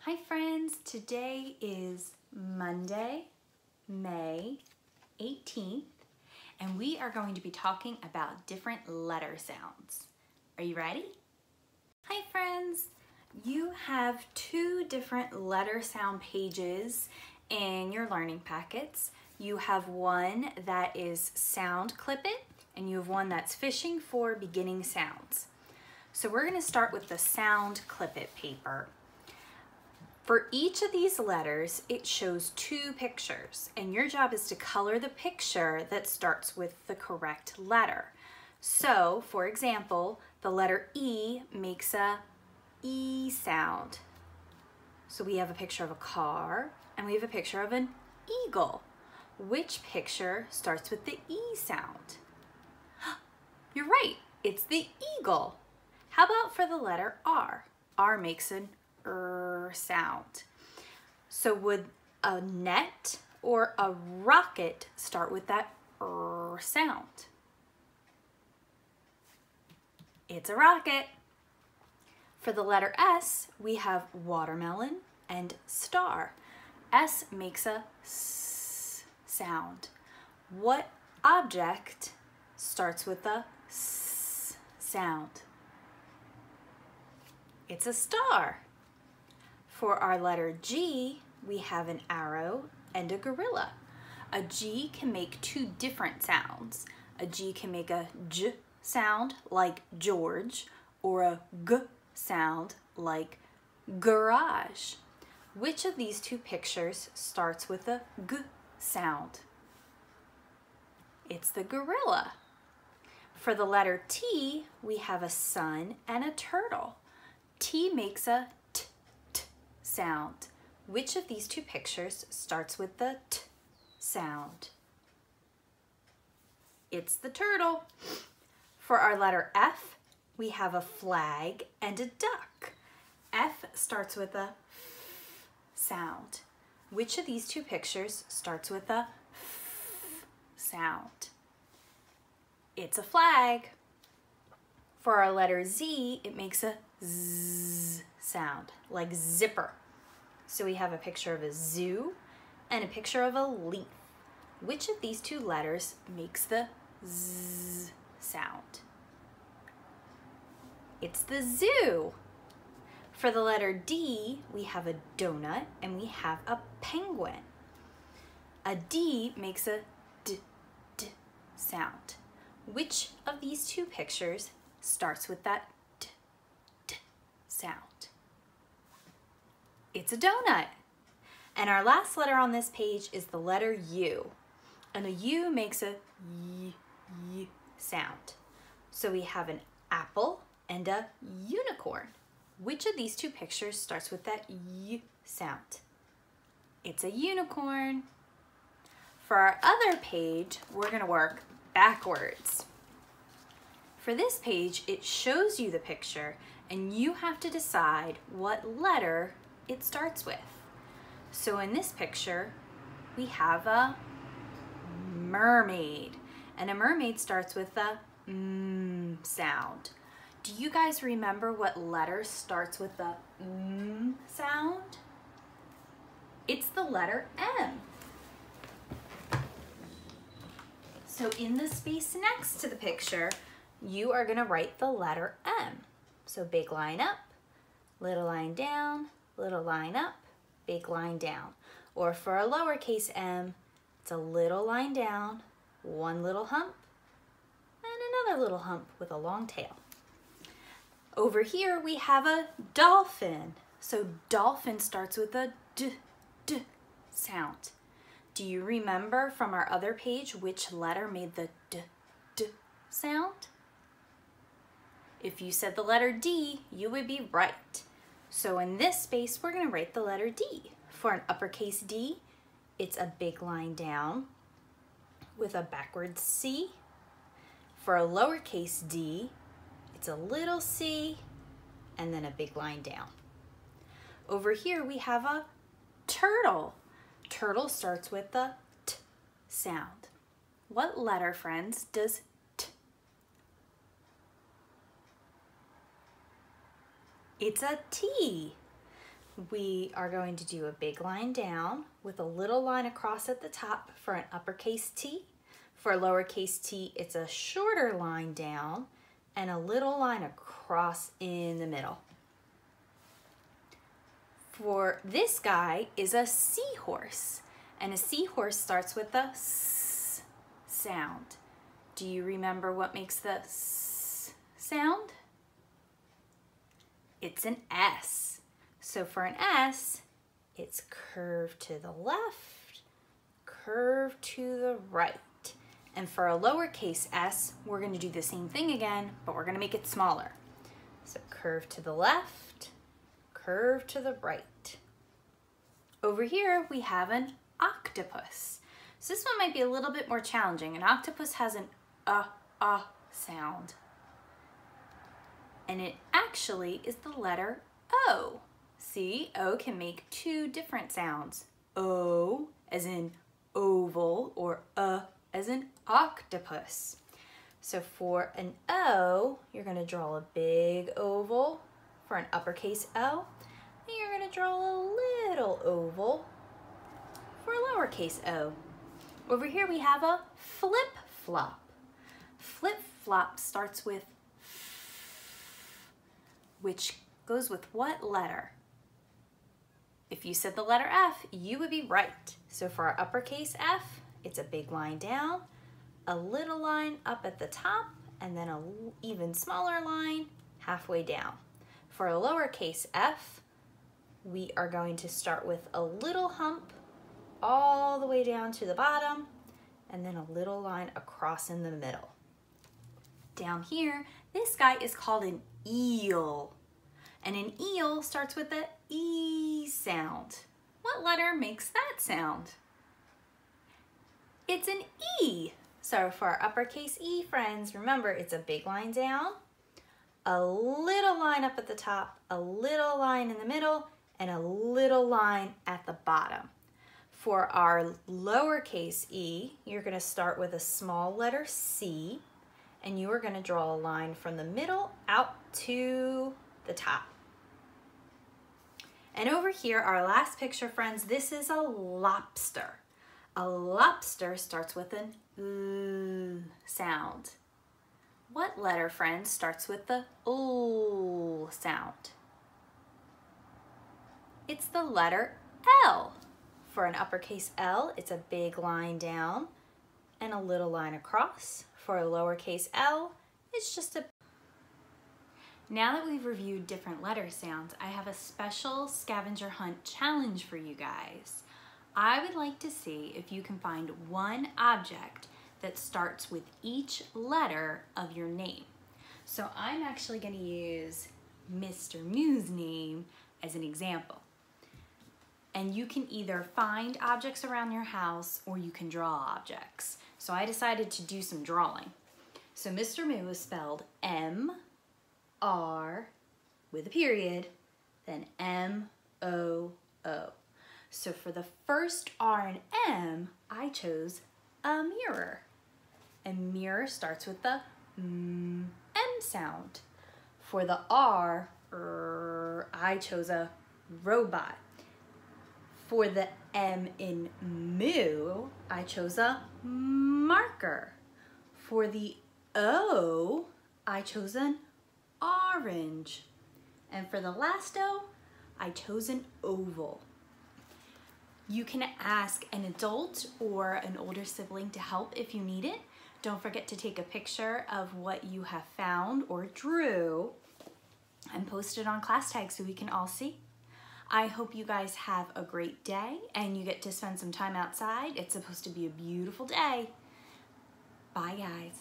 Hi friends, today is Monday, May 18th, and we are going to be talking about different letter sounds. Are you ready? Hi friends, you have two different letter sound pages in your learning packets. You have one that is Sound Clip It, and you have one that's Fishing for Beginning Sounds. So we're going to start with the Sound Clip It paper. For each of these letters, it shows two pictures, and your job is to color the picture that starts with the correct letter. So, for example, the letter E makes a E sound. So we have a picture of a car, and we have a picture of an eagle. Which picture starts with the E sound? You're right, it's the eagle. How about for the letter R? R makes an sound. So would a net or a rocket start with that sound? It's a rocket. For the letter S, we have watermelon and star. S makes a S sound. What object starts with a S sound? It's a star. For our letter G, we have an arrow and a gorilla. A G can make two different sounds. A G can make a J sound like George, or a G sound like garage. Which of these two pictures starts with a G sound? It's the gorilla. For the letter T, we have a sun and a turtle. T makes a sound. Which of these two pictures starts with the T sound? It's the turtle. For our letter F, we have a flag and a duck. F starts with a F sound. Which of these two pictures starts with a F sound? It's a flag. For our letter Z, it makes a Z sound, like zipper. So we have a picture of a zoo and a picture of a leaf. Which of these two letters makes the Z sound? It's the zoo. For the letter D, we have a donut and we have a penguin. A D makes a D sound. Which of these two pictures starts with that D sound? It's a donut. And our last letter on this page is the letter U. And a U makes a Y sound. So we have an apple and a unicorn. Which of these two pictures starts with that Y sound? It's a unicorn. For our other page, we're going to work backwards. For this page, it shows you the picture and you have to decide what letter it starts with. So in this picture, we have a mermaid, and a mermaid starts with a M sound. Do you guys remember what letter starts with the M sound? It's the letter M. So in the space next to the picture, you are going to write the letter M. So big line up, little line down, little line up, big line down. Or for a lowercase m, it's a little line down, one little hump, and another little hump with a long tail. Over here we have a dolphin. So dolphin starts with a D sound. Do you remember from our other page which letter made the D sound? If you said the letter D, you would be right. So in this space, we're going to write the letter D. For an uppercase D, it's a big line down with a backwards C. For a lowercase d, it's a little c and then a big line down. Over here we have a turtle. Turtle starts with the T sound. What letter, friends, does T? It's a T. we are going to do a big line down with a little line across at the top for an uppercase T. For a lowercase t, it's a shorter line down and a little line across in the middle. For this guy is a seahorse, and a seahorse starts with the S sound. Do you remember what makes the S sound? It's an S. So for an S, it's curved to the left, curved to the right. And for a lowercase s, we're going to do the same thing again, but we're going to make it smaller. So curve to the left, curve to the right. Over here, we have an octopus. So this one might be a little bit more challenging. An octopus has an sound. And it actually is the letter O. See, O can make two different sounds. O as in oval, or as in octopus. So for an O, you're going to draw a big oval for an uppercase O, and you're going to draw a little oval for a lowercase o. Over here we have a flip-flop. Flip-flop starts with F, which goes with what letter? If you said the letter F, you would be right. So for our uppercase F, it's a big line down, a little line up at the top, and then an even smaller line halfway down. For a lowercase f, we are going to start with a little hump all the way down to the bottom, and then a little line across in the middle. Down here, this guy is called an eel. And an eel starts with the E sound. What letter makes that sound? It's an E. So for our uppercase E, friends, remember it's a big line down, a little line up at the top, a little line in the middle, and a little line at the bottom. For our lowercase e, you're going to start with a small letter C, and you are going to draw a line from the middle out to the top. And over here, our last picture, friends, this is a lobster. A lobster starts with an L sound. What letter, friends, starts with the L sound? It's the letter L. For an uppercase L, it's a big line down and a little line across. For a lowercase L, it's just a... Now that we've reviewed different letter sounds, I have a special scavenger hunt challenge for you guys. I would like to see if you can find one object that starts with each letter of your name. So I'm actually going to use Mr. Moo's name as an example. And you can either find objects around your house or you can draw objects. So I decided to do some drawing. So Mr. Moo is spelled M-R with a period, then M-O-O. So for the first R and M, I chose a mirror. And mirror starts with the M sound. For the R, I chose a robot. For the M in moo, I chose a marker. For the O, I chose an orange. And for the last O, I chose an oval. You can ask an adult or an older sibling to help if you need it. Don't forget to take a picture of what you have found or drew and post it on class tag so we can all see. I hope you guys have a great day and you get to spend some time outside. It's supposed to be a beautiful day. Bye, guys.